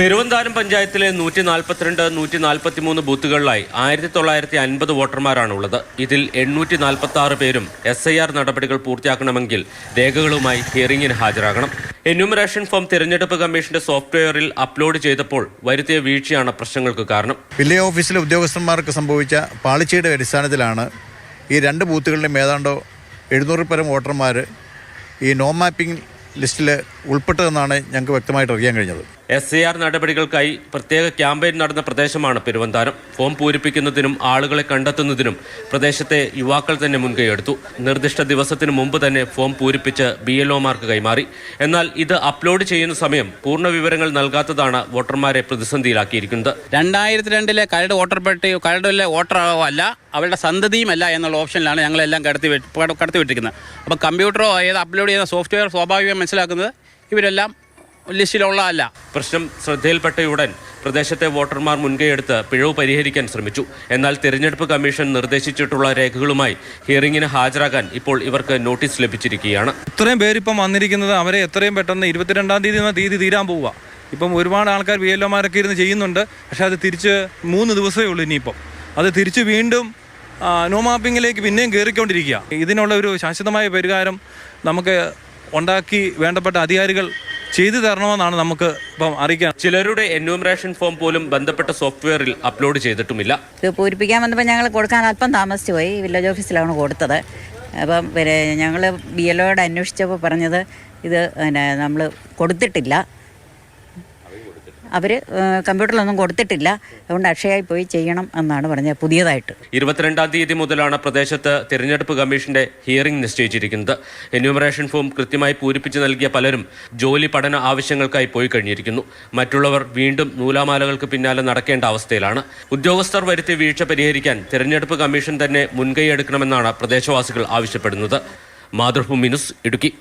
പെരുവന്താനം പഞ്ചായത്തിലെ 142, 143 ബൂത്തുകളിലായി 1950 വോട്ടർമാരാണുള്ളത്. ഇതിൽ 846 പേരും SIR നടപടികൾ പൂർത്തിയാക്കണമെങ്കിൽ രേഖകളുമായി ഹിയറിംഗിന് ഹാജരാകണം. എന്യൂമറേഷൻ ഫോം തിരഞ്ഞെടുപ്പ് കമ്മീഷന്റെ സോഫ്റ്റ്വെയറിൽ അപ്ലോഡ് ചെയ്തപ്പോൾ വരുത്തിയ വീഴ്ചയാണ് പ്രശ്നങ്ങൾക്ക് കാരണം. വില്ലേജ് ഓഫീസിലെ ഉദ്യോഗസ്ഥന്മാർക്ക് സംഭവിച്ച പാളിച്ചയുടെ അടിസ്ഥാനത്തിലാണ് ഈ രണ്ട് ബൂത്തുകളിലും ഏതാണ്ടോ 700 പരം വോട്ടർമാർ ഈ നോ മാപ്പിംഗ് ലിസ്റ്റിൽ ഉൾപ്പെട്ടതെന്നാണ് ഞങ്ങൾക്ക് വ്യക്തമായിട്ട് അറിയാൻ കഴിഞ്ഞത്. SIR നടപടികൾക്കായി പ്രത്യേക ക്യാമ്പയിൻ നടന്ന പ്രദേശമാണ് പെരുവന്താനം. ഫോം പൂരിപ്പിക്കുന്നതിനും ആളുകളെ കണ്ടെത്തുന്നതിനും പ്രദേശത്തെ യുവാക്കൾ തന്നെ മുൻകൈയെടുത്തു. നിർദ്ദിഷ്ട ദിവസത്തിന് മുമ്പ് തന്നെ ഫോം പൂരിപ്പിച്ച് BLOമാർക്ക് കൈമാറി. എന്നാൽ ഇത് അപ്ലോഡ് ചെയ്യുന്ന സമയം പൂർണ്ണ വിവരങ്ങൾ നൽകാത്തതാണ് വോട്ടർമാരെ പ്രതിസന്ധിയിലാക്കിയിരിക്കുന്നത്. 2002 കരട് വോട്ടർ പട്ടിക കരടിലെ വോട്ടറോ അല്ല, അവരുടെ സന്തതിയുമല്ല എന്നുള്ള ഓപ്ഷനിലാണ് ഞങ്ങളെല്ലാം കടത്തിവിട്ടിരിക്കുന്നത്. അപ്പോൾ കമ്പ്യൂട്ടറോ ഏത് അപ്ലോഡ് ചെയ്യുന്ന സോഫ്റ്റ്വെയർ സ്വാഭാവികം മനസ്സിലാക്കുന്നത് ഇവരെല്ലാം ലിസ്റ്റിലുള്ളതല്ല. പ്രശ്നം ശ്രദ്ധയിൽപ്പെട്ടയുടൻ പ്രദേശത്തെ വോട്ടർമാർ മുൻകൈയെടുത്ത് പിഴവ് പരിഹരിക്കാൻ ശ്രമിച്ചു. എന്നാൽ തിരഞ്ഞെടുപ്പ് കമ്മീഷൻ നിർദ്ദേശിച്ചിട്ടുള്ള രേഖകളുമായി ഹിയറിംഗിന് ഹാജരാകാൻ ഇപ്പോൾ ഇവർക്ക് നോട്ടീസ് ലഭിച്ചിരിക്കുകയാണ്. ഇത്രയും പേരിപ്പം വന്നിരിക്കുന്നത് അവരെ എത്രയും പെട്ടെന്ന് 22-ാം തീയതി തീരാൻ പോവുക. ഇപ്പം ഒരുപാട് ആൾക്കാർ BLOമാരൊക്കെ ഇരുന്ന് ചെയ്യുന്നുണ്ട്. പക്ഷേ അത് തിരിച്ച് 3 ദിവസമേ ഉള്ളൂ. ഇനിയിപ്പം അത് തിരിച്ച് വീണ്ടും നോ മാപ്പിങ്ങിലേക്ക് പിന്നെയും കയറിക്കൊണ്ടിരിക്കുക. ഇതിനുള്ള ഒരു ശാശ്വതമായ പരിഹാരം നമുക്ക് ഉണ്ടാക്കി വേണ്ടപ്പെട്ട അധികാരികൾ ചെയ്തു തരണമെന്നാണ് നമുക്ക് ഇപ്പം അറിയിക്കാൻ. ചിലരുടെ എന്യൂമറേഷൻ ഫോം പോലും ബന്ധപ്പെട്ട സോഫ്റ്റ്വെയറിൽ അപ്ലോഡ് ചെയ്തിട്ടുമില്ല. ഇത് പൂരിപ്പിക്കാൻ വന്നപ്പോൾ ഞങ്ങൾ കൊടുക്കാൻ അല്പം താമസിച്ചു പോയി. വില്ലേജ് ഓഫീസിലാണ് കൊടുത്തത്. അപ്പം ഞങ്ങൾ BLOയോട് അന്വേഷിച്ചപ്പോൾ പറഞ്ഞത് ഇത് നമ്മൾ കൊടുത്തിട്ടില്ല, അവർ കമ്പ്യൂട്ടറിലൊന്നും കൊടുത്തിട്ടില്ല, അതുകൊണ്ട് അക്ഷയയിൽ പോയി ചെയ്യണം എന്നാണ് പറഞ്ഞത്. പുതിയതായിട്ട് 22-ാം തീയതി മുതലാണ് പ്രദേശത്ത് തിരഞ്ഞെടുപ്പ് കമ്മീഷന്റെ ഹിയറിംഗ് നിശ്ചയിച്ചിരിക്കുന്നത്. എന്യൂമറേഷൻ ഫോം കൃത്യമായി പൂരിപ്പിച്ച് നൽകിയ പലരും ജോലി പഠന ആവശ്യങ്ങൾക്കായി പോയി കഴിഞ്ഞിരിക്കുന്നു. മറ്റുള്ളവർ വീണ്ടും നൂലാമാലകൾക്ക് പിന്നാലെ നടക്കേണ്ട അവസ്ഥയിലാണ്. ഉദ്യോഗസ്ഥർ വരുത്തിയ വീഴ്ച പരിഹരിക്കാൻ തിരഞ്ഞെടുപ്പ് കമ്മീഷൻ തന്നെ മുൻകൈയെടുക്കണമെന്നാണ് പ്രദേശവാസികൾ ആവശ്യപ്പെടുന്നത്. മാതൃഭൂമി ന്യൂസ്, ഇടുക്കി.